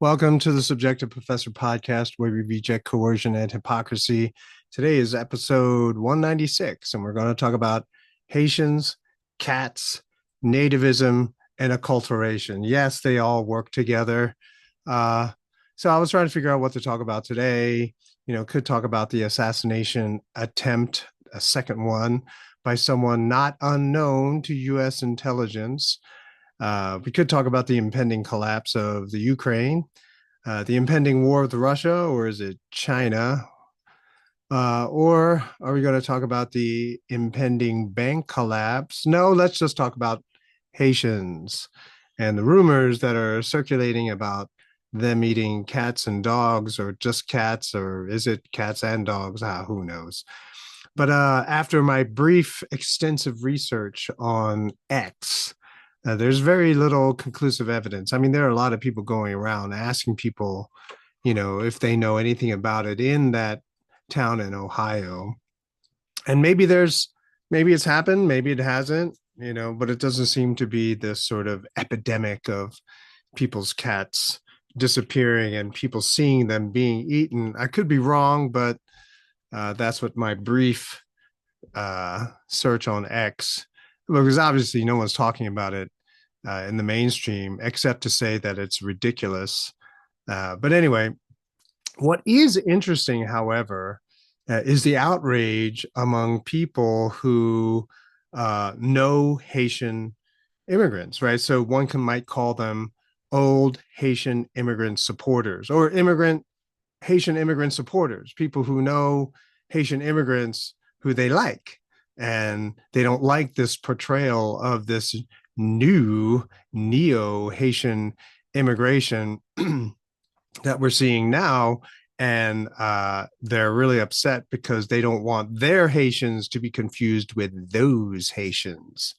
Welcome to the Subjective Professor podcast, where we reject coercion and hypocrisy. Today is episode 196, and we're going to talk about Haitians, cats, nativism, and acculturation. Yes, they all work together. Uh, so I was trying to figure out what to talk about today. Could talk about the assassination attempt, a second one, by someone not unknown to U.S. intelligence. We could talk about the impending collapse of the Ukraine, the impending war with Russia, or is it China? Or are we going to talk about the impending bank collapse? No, let's just talk about Haitians and the rumors that are circulating about them eating cats and dogs, or just cats, or is it cats and dogs? Who knows? But after my brief, extensive research on X, there's very little conclusive evidence. I mean, there are a lot of people going around asking people, if they know anything about it in that town in Ohio. And maybe it's happened, maybe it hasn't, but it doesn't seem to be this sort of epidemic of people's cats disappearing and people seeing them being eaten. I could be wrong, but that's what my brief search on X, because obviously no one's talking about it in the mainstream except to say that it's ridiculous. But anyway, what is interesting, however, is the outrage among people who know Haitian immigrants, right? So might call them old Haitian immigrant supporters, or Haitian immigrant supporters, people who know Haitian immigrants who they like. And they don't like this portrayal of this new neo Haitian immigration that we're seeing now. And they're really upset because they don't want their Haitians to be confused with those Haitians.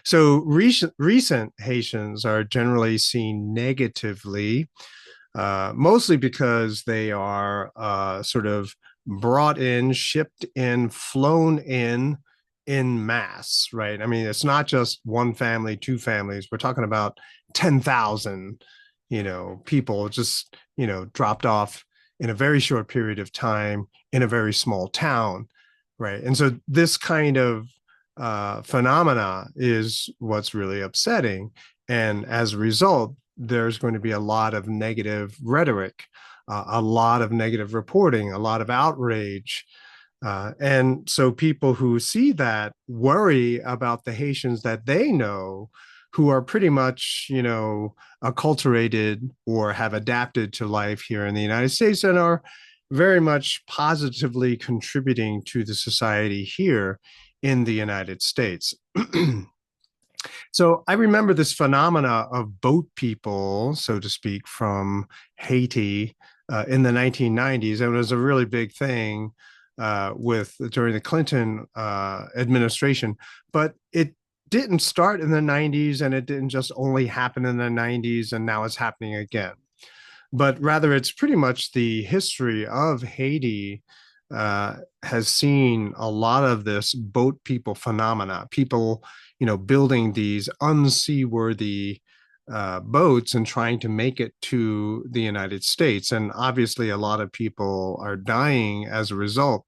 So recent Haitians are generally seen negatively, mostly because they are sort of brought in, shipped in, flown in mass, right? I mean, it's not just one family, two families. We're talking about 10,000, people just, dropped off in a very short period of time in a very small town, right? And so this kind of phenomena is what's really upsetting. And as a result, there's going to be a lot of negative rhetoric, a lot of negative reporting, a lot of outrage. And so people who see that worry about the Haitians that they know, who are pretty much, acculturated or have adapted to life here in the United States and are very much positively contributing to the society here in the United States. So I remember this phenomena of boat people, so to speak, from Haiti in the 1990s. It was a really big thing during the Clinton administration, but it didn't start in the 90s, and it didn't just only happen in the 90s, and now it's happening again. But rather, it's pretty much the history of Haiti has seen a lot of this boat people phenomena. People, building these unseaworthy boats and trying to make it to the United States. And obviously, a lot of people are dying as a result.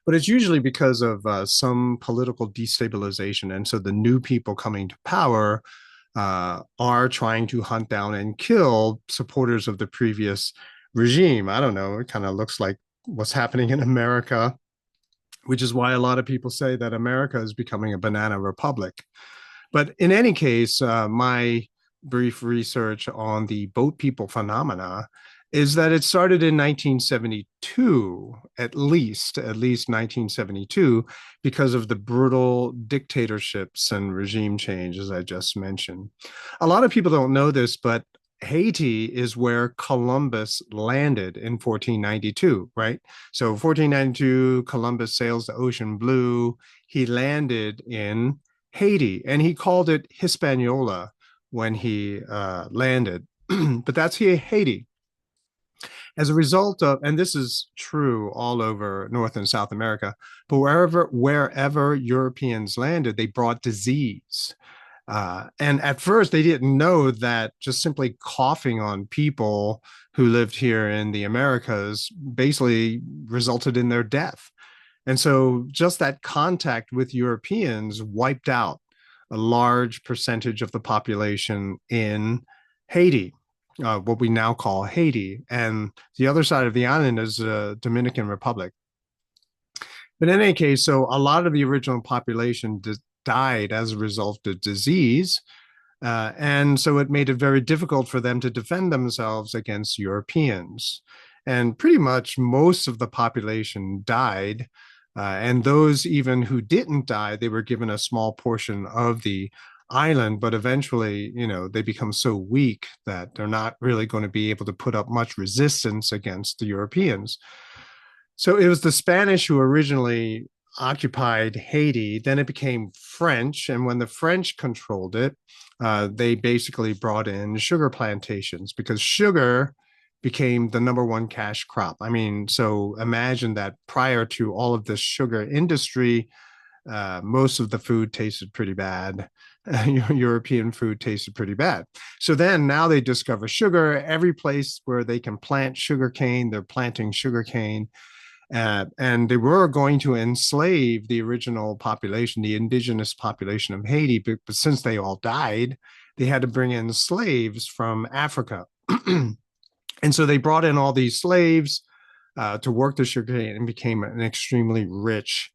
But it's usually because of some political destabilization. And so the new people coming to power are trying to hunt down and kill supporters of the previous regime. I don't know. It kind of looks like what's happening in America, which is why a lot of people say that America is becoming a banana republic. But in any case, my brief research on the boat people phenomena is that it started in 1972, at least 1972, because of the brutal dictatorships and regime change, as I just mentioned. A lot of people don't know this, but Haiti is where Columbus landed in 1492, right? So 1492, Columbus sails the ocean blue. He landed in Haiti, and he called it Hispaniola when he landed. But that's Haiti. As a result of, and this is true all over North and South America, but wherever Europeans landed, they brought disease. And at first, they didn't know that just simply coughing on people who lived here in the Americas basically resulted in their death. And so just that contact with Europeans wiped out a large percentage of the population in Haiti, what we now call Haiti. And the other side of the island is the Dominican Republic. But in any case, so a lot of the original population died as a result of disease. And so it made it very difficult for them to defend themselves against Europeans. And pretty much most of the population died. And those even who didn't die, they were given a small portion of the island, but eventually, they become so weak that they're not really going to be able to put up much resistance against the Europeans. So it was the Spanish who originally occupied Haiti. Then it became French. And when the French controlled it, they basically brought in sugar plantations because sugar became the number one cash crop. I mean, so imagine that prior to all of this sugar industry, most of the food tasted pretty bad. European food tasted pretty bad. So then now they discover sugar. Every place where they can plant sugarcane, they're planting sugarcane. And they were going to enslave the original population, the indigenous population of Haiti, but since they all died, they had to bring in slaves from Africa. And so they brought in all these slaves to work the sugarcane and became an extremely rich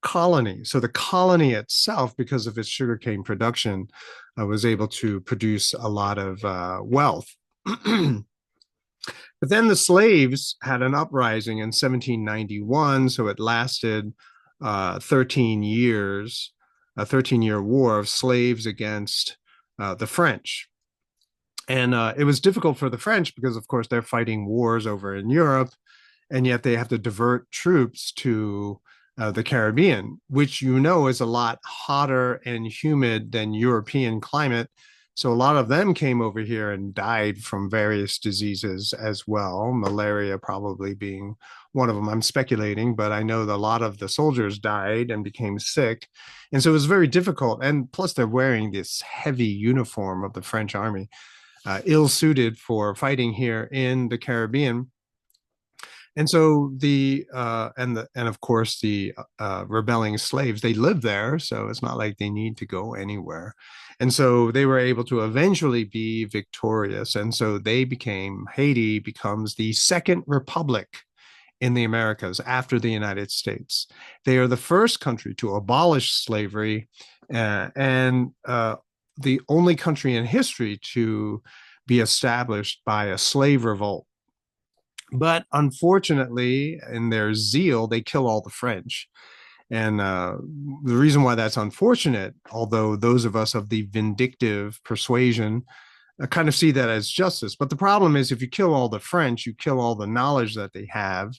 colony. So the colony itself, because of its sugarcane production, was able to produce a lot of wealth. But then the slaves had an uprising in 1791, so it lasted 13 years, a 13-year war of slaves against the French. And it was difficult for the French because, of course, they're fighting wars over in Europe, and yet they have to divert troops to the Caribbean, which is a lot hotter and humid than European climate. So a lot of them came over here and died from various diseases as well, malaria probably being one of them. I'm speculating, but I know that a lot of the soldiers died and became sick. And so it was very difficult. And plus, they're wearing this heavy uniform of the French army, ill-suited for fighting here in the Caribbean. And so and of course the rebelling slaves, they live there, so it's not like they need to go anywhere. And so they were able to eventually be victorious, and so Haiti becomes the second republic in the Americas after the United States. They are the first country to abolish slavery, and the only country in history to be established by a slave revolt. But unfortunately, in their zeal, they kill all the French. And the reason why that's unfortunate, although those of us of the vindictive persuasion kind of see that as justice. But the problem is, if you kill all the French, you kill all the knowledge that they have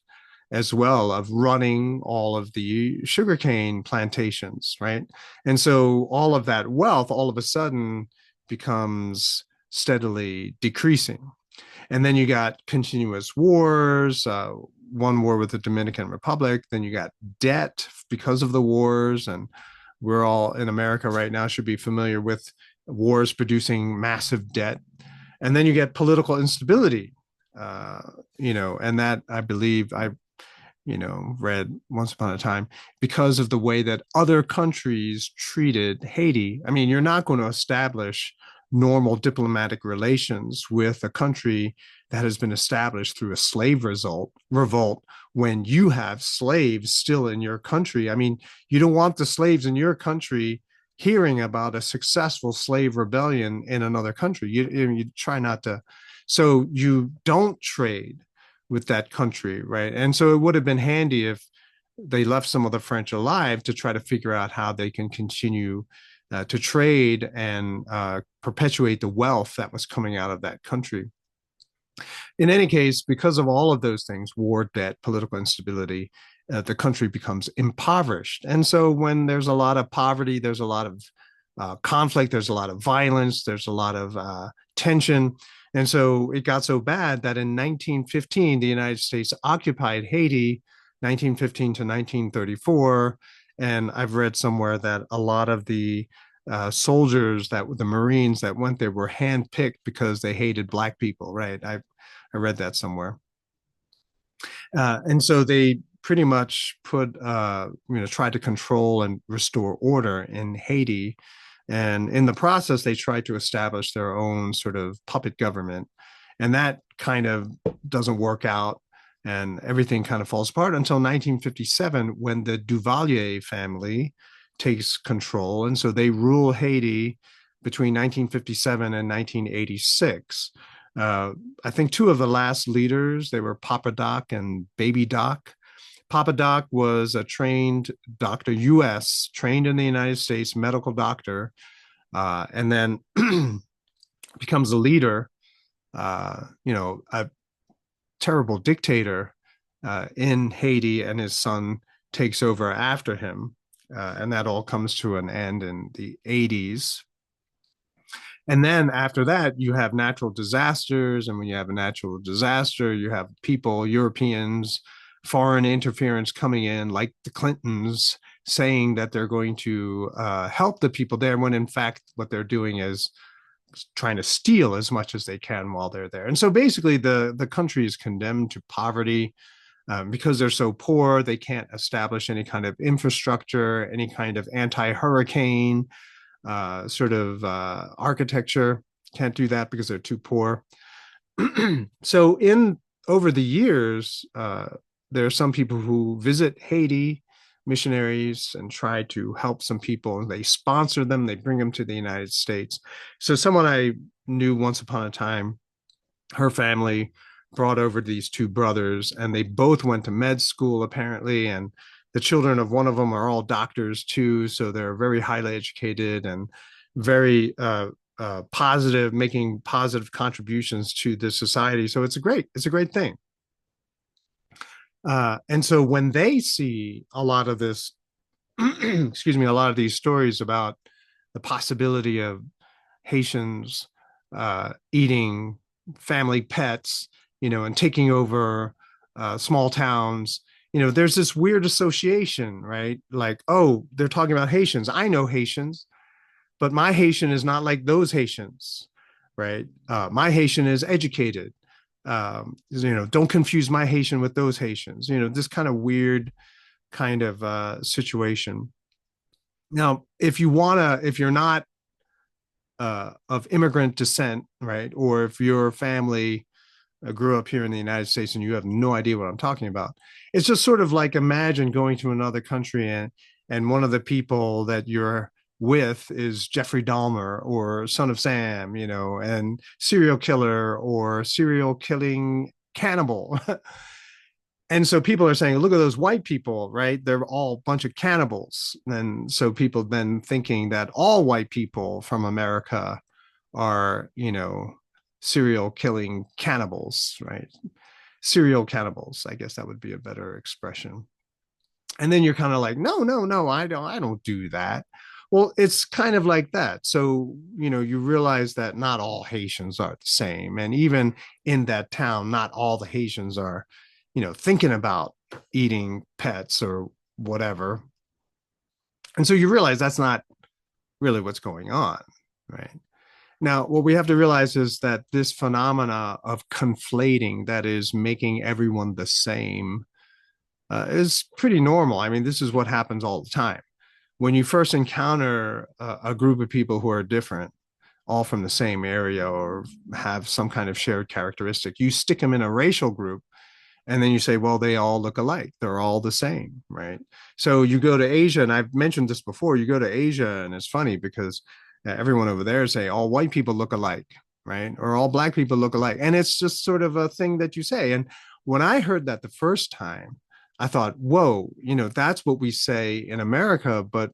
as well of running all of the sugarcane plantations, right? And so all of that wealth all of a sudden becomes steadily decreasing. And then you got continuous wars, one war with the Dominican Republic. Then you got debt because of the wars. And we're all in America right now should be familiar with wars producing massive debt. And then you get political instability, and that I believe I read once upon a time because of the way that other countries treated Haiti. I mean, you're not going to establish normal diplomatic relations with a country that has been established through a slave revolt when you have slaves still in your country. I mean, you don't want the slaves in your country hearing about a successful slave rebellion in another country. You try not to. So you don't trade with that country, right? And so it would have been handy if they left some of the French alive to try to figure out how they can continue to trade and perpetuate the wealth that was coming out of that country. In any case, because of all of those things, war, debt, political instability, the country becomes impoverished. And so when there's a lot of poverty, there's a lot of conflict, there's a lot of violence, there's a lot of tension. And so it got so bad that in 1915, the United States occupied Haiti, 1915 to 1934. And I've read somewhere that a lot of the soldiers that the Marines that went there were handpicked because they hated black people, right? I read that somewhere. And so they pretty much tried to control and restore order in Haiti. And in the process, they tried to establish their own sort of puppet government. And that kind of doesn't work out. And everything kind of falls apart until 1957, when the Duvalier family takes control. And so they rule Haiti between 1957 and 1986. Uh, I think two of the last leaders, they were Papa Doc and Baby Doc. Papa Doc was a trained doctor, US, trained in the United States, medical doctor, and then becomes a leader, a terrible dictator in Haiti, and his son takes over after him. And that all comes to an end in the 80s. And then after that, you have natural disasters. And when you have a natural disaster, you have people, Europeans, foreign interference coming in, like the Clintons, saying that they're going to help the people there, when in fact, what they're doing is trying to steal as much as they can while they're there. And so basically, the country is condemned to poverty. Because they're so poor, they can't establish any kind of infrastructure, any kind of anti-hurricane architecture. Can't do that because they're too poor. So in over the years, there are some people who visit Haiti, missionaries, and try to help some people. They sponsor them, they bring them to the United States. So someone I knew once upon a time, her family brought over these two brothers, and they both went to med school apparently, and the children of one of them are all doctors too, so they're very highly educated and very positive, making positive contributions to the society. So it's a great thing. And so when they see a lot of this, excuse me, a lot of these stories about the possibility of Haitians eating family pets, and taking over small towns, there's this weird association, right? Like, oh, they're talking about Haitians. I know Haitians, but my Haitian is not like those Haitians, right? My Haitian is educated. Don't confuse my Haitian with those Haitians. This kind of weird kind of situation. Now, if you're not of immigrant descent, right, or if your family grew up here in the United States and you have no idea what I'm talking about, it's just sort of like, imagine going to another country and one of the people that you're with is Jeffrey Dahmer or Son of Sam, and serial killer or serial killing cannibal. And so people are saying, look at those white people, right? They're all a bunch of cannibals. And so people then thinking that all white people from America are, serial killing cannibals, right? Serial cannibals, I guess that would be a better expression. And then you're kind of like, no, no, no, I don't do that. Well, it's kind of like that. So, you realize that not all Haitians are the same. And even in that town, not all the Haitians are, thinking about eating pets or whatever. And so you realize that's not really what's going on, right? Now, what we have to realize is that this phenomena of conflating, that is making everyone the same, is pretty normal. I mean, this is what happens all the time. When you first encounter a group of people who are different, all from the same area or have some kind of shared characteristic, you stick them in a racial group, and then you say, well, they all look alike. They're all the same, right? So you go to Asia, and I've mentioned this before, you go to Asia, and it's funny because everyone over there say all white people look alike, right? Or all black people look alike. And it's just sort of a thing that you say. And when I heard that the first time, I thought, whoa, that's what we say in America, but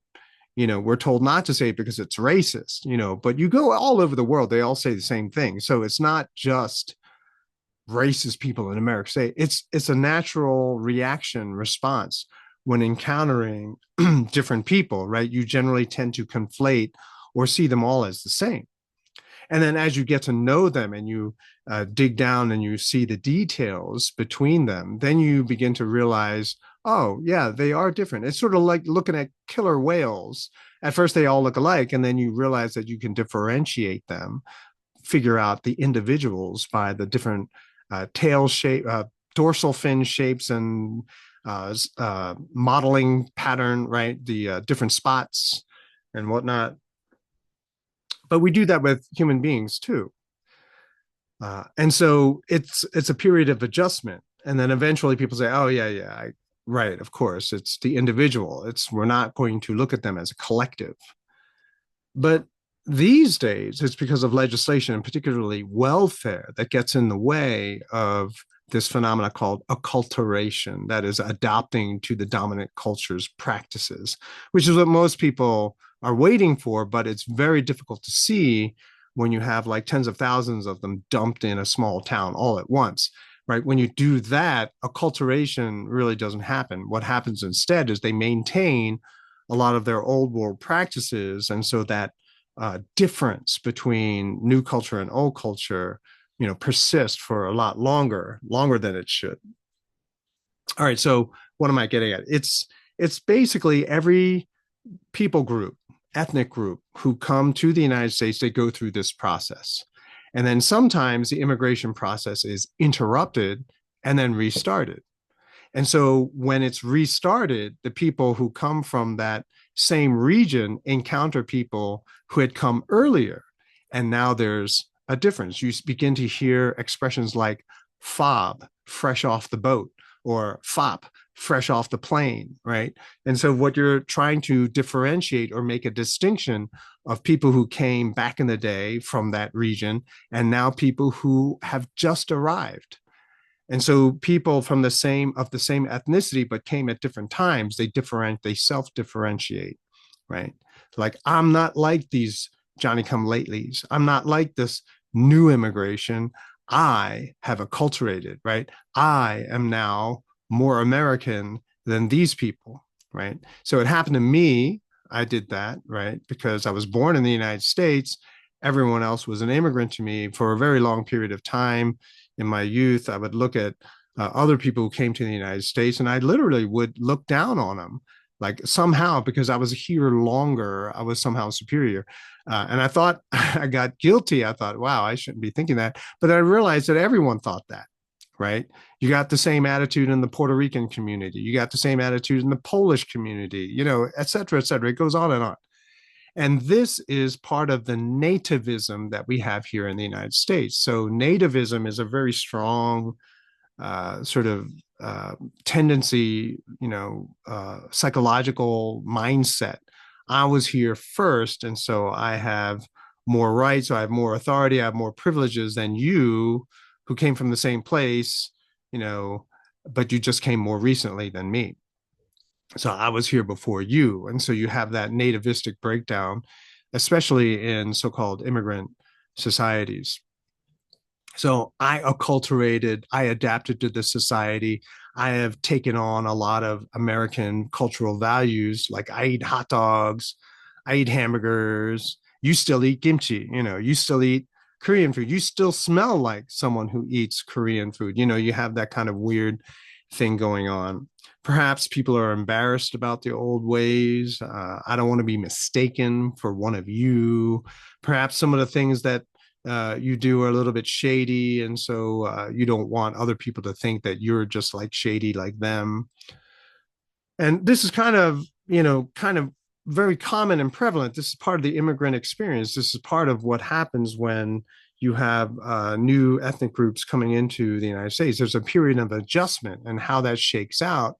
we're told not to say it because it's racist, but you go all over the world, they all say the same thing. So it's not just racist people in America say. It's a natural reaction response when encountering different people, right? You generally tend to conflate or see them all as the same. And then as you get to know them and you dig down and you see the details between them, then you begin to realize, oh, yeah, they are different. It's sort of like looking at killer whales. At first, they all look alike, and then you realize that you can differentiate them, figure out the individuals by the different tail shape, dorsal fin shapes, and modeling pattern, right? The different spots and whatnot. But we do that with human beings too. And so it's a period of adjustment, and then eventually people say, "Oh yeah, yeah, right, of course, it's the individual. It's we're not going to look at them as a collective." But these days, it's because of legislation, and particularly welfare, that gets in the way of this phenomena called acculturation, that is, adopting to the dominant culture's practices, which is what most people are waiting for. But it's very difficult to see when you have like tens of thousands of them dumped in a small town all at once. Right. When you do that, acculturation really doesn't happen. What happens instead is they maintain a lot of their old world practices. And so that difference between new culture and old culture, persist for a lot longer than it should. All right. So what am I getting at? It's basically every people group, ethnic group who come to the United States, they go through this process. And then sometimes the immigration process is interrupted and then restarted. And so when it's restarted, the people who come from that same region encounter people who had come earlier. And now there's a difference. You begin to hear expressions like fob, fresh off the boat, or fop, fresh off the plane, right? And so what you're trying to differentiate or make a distinction of people who came back in the day from that region and now people who have just arrived. And so people from the same ethnicity but came at different times, they self-differentiate, right? Like, I'm not like these Johnny come latelys. I'm not like this new immigration. I have acculturated, right? I am now more American than these people, right? So it happened to me. I did that, right? Because I was born in the United States. Everyone else was an immigrant to me for a very long period of time. In my youth, I would look at other people who came to the United States, and I literally would look down on them, like somehow because I was here longer, I was somehow superior. And I thought I got guilty. I thought, wow, I shouldn't be thinking that. But I realized that everyone thought that, right? You got the same attitude in the Puerto Rican community. You got the same attitude in the Polish community, et cetera, et cetera. It goes on and on. And this is part of the nativism that we have here in the United States. So nativism is a very strong sort of tendency, psychological mindset. I was here first, and so I have more rights, I have more authority, I have more privileges than you who came from the same place, but you just came more recently than me. So I was here before you. And so you have that nativistic breakdown, especially in so-called immigrant societies. So I acculturated, I adapted to the society. I have taken on a lot of American cultural values. Like I eat hot dogs, I eat hamburgers. You still eat kimchi, you still eat Korean food. You still smell like someone who eats Korean food. You have that kind of weird thing going on. Perhaps people are embarrassed about the old ways. I don't want to be mistaken for one of you. Perhaps some of the things that you do are a little bit shady, and so you don't want other people to think that you're just like shady like them. And this is kind of very common and prevalent. This is part of the immigrant experience. This is part of what happens when you have new ethnic groups coming into the United States. There's a period of adjustment, and how that shakes out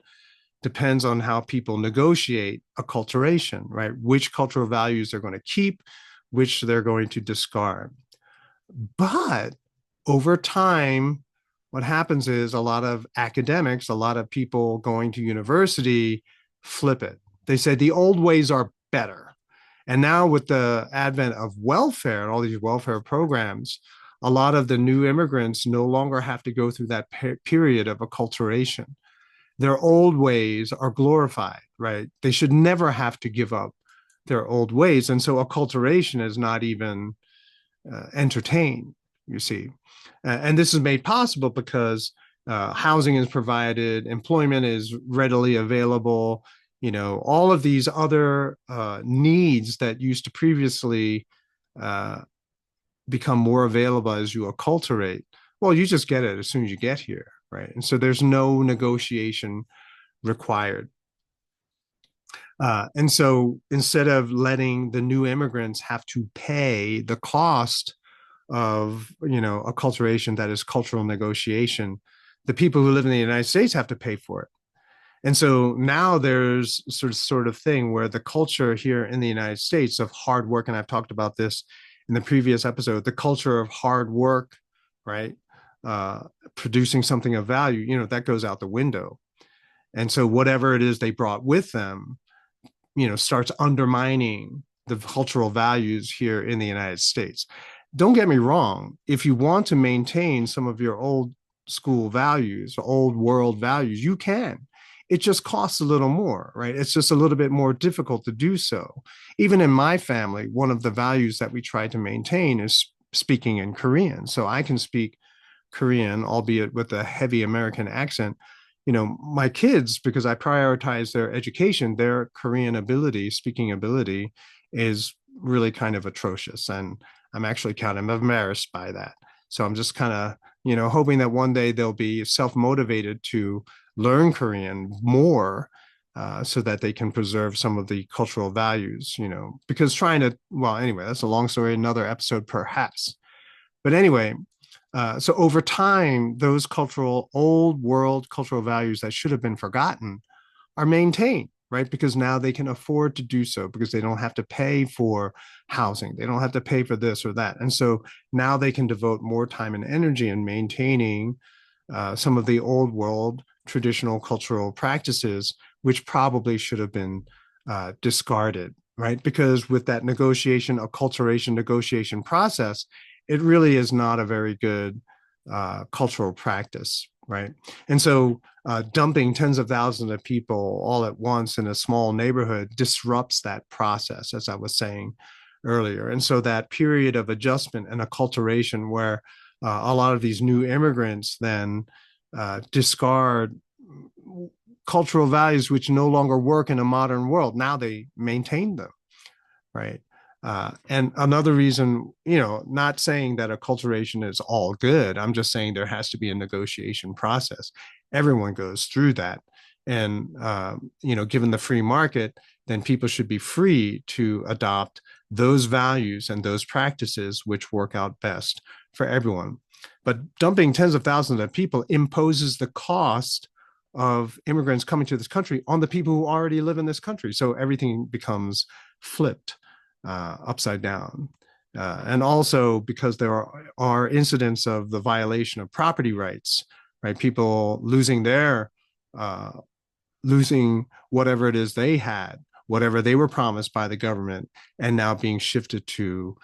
depends on how people negotiate acculturation, right? Which cultural values they're going to keep, which they're going to discard. But over time, what happens is a lot of academics, a lot of people going to university flip it. They say the old ways are better. And now with the advent of welfare and all these welfare programs, a lot of the new immigrants no longer have to go through that period of acculturation. Their old ways are glorified, right? They should never have to give up their old ways. And so acculturation is not even entertained, you see. And this is made possible because housing is provided, employment is readily available. All of these other needs that used to previously uh, become more available as you acculturate. Well, you just get it as soon as you get here, right? And so there's no negotiation required. And so instead of letting the new immigrants have to pay the cost of, acculturation, that is cultural negotiation, the people who live in the United States have to pay for it. And so now there's sort of thing where the culture here in the United States of hard work, and I've talked about this in the previous episode, the culture of hard work, right? Uh, Producing something of value, that goes out the window. And so whatever it is they brought with them, starts undermining the cultural values here in the United States. Don't get me wrong. If you want to maintain some of your old school values, old world values, you can. It just costs a little more, right? It's just a little bit more difficult to do so. Even in my family, one of the values that we try to maintain is speaking in Korean. So I can speak Korean, albeit with a heavy American accent. My kids, because I prioritize their education, their Korean ability, speaking ability, is really kind of atrocious. And I'm actually kind of embarrassed by that. So I'm just kind of, hoping that one day they'll be self-motivated to learn Korean more, so that they can preserve some of the cultural values, because well, anyway, that's a long story, another episode perhaps. But anyway, so over time, those old world cultural values that should have been forgotten are maintained, right? Because now they can afford to do so because they don't have to pay for housing. They don't have to pay for this or that. And so now they can devote more time and energy in maintaining some of the old world traditional cultural practices, which probably should have been discarded, right? Because with that acculturation negotiation process, it really is not a very good cultural practice, right? And so dumping tens of thousands of people all at once in a small neighborhood disrupts that process, as I was saying earlier. And so that period of adjustment and acculturation where a lot of these new immigrants then discard cultural values which no longer work in a modern world. Now they maintain them, right? And another reason, not saying that acculturation is all good. I'm just saying there has to be a negotiation process. Everyone goes through that. And, given the free market, then people should be free to adopt those values and those practices which work out best for everyone. But dumping tens of thousands of people imposes the cost of immigrants coming to this country on the people who already live in this country. So everything becomes flipped upside down. And also because there are incidents of the violation of property rights, right? People losing whatever it is they had, whatever they were promised by the government, and now being shifted to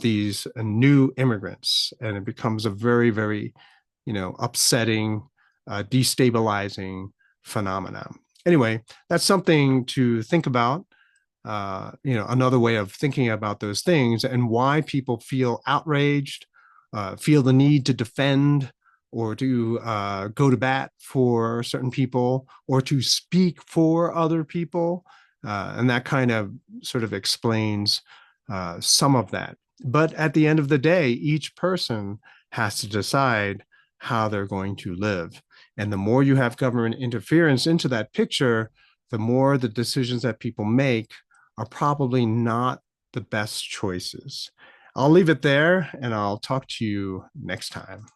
these new immigrants. And it becomes a very, very, upsetting, destabilizing phenomenon. Anyway, that's something to think about. Another way of thinking about those things and why people feel outraged, feel the need to defend or to go to bat for certain people or to speak for other people. And that kind of sort of explains some of that. But at the end of the day, each person has to decide how they're going to live. And the more you have government interference into that picture, the more the decisions that people make are probably not the best choices. I'll leave it there and I'll talk to you next time.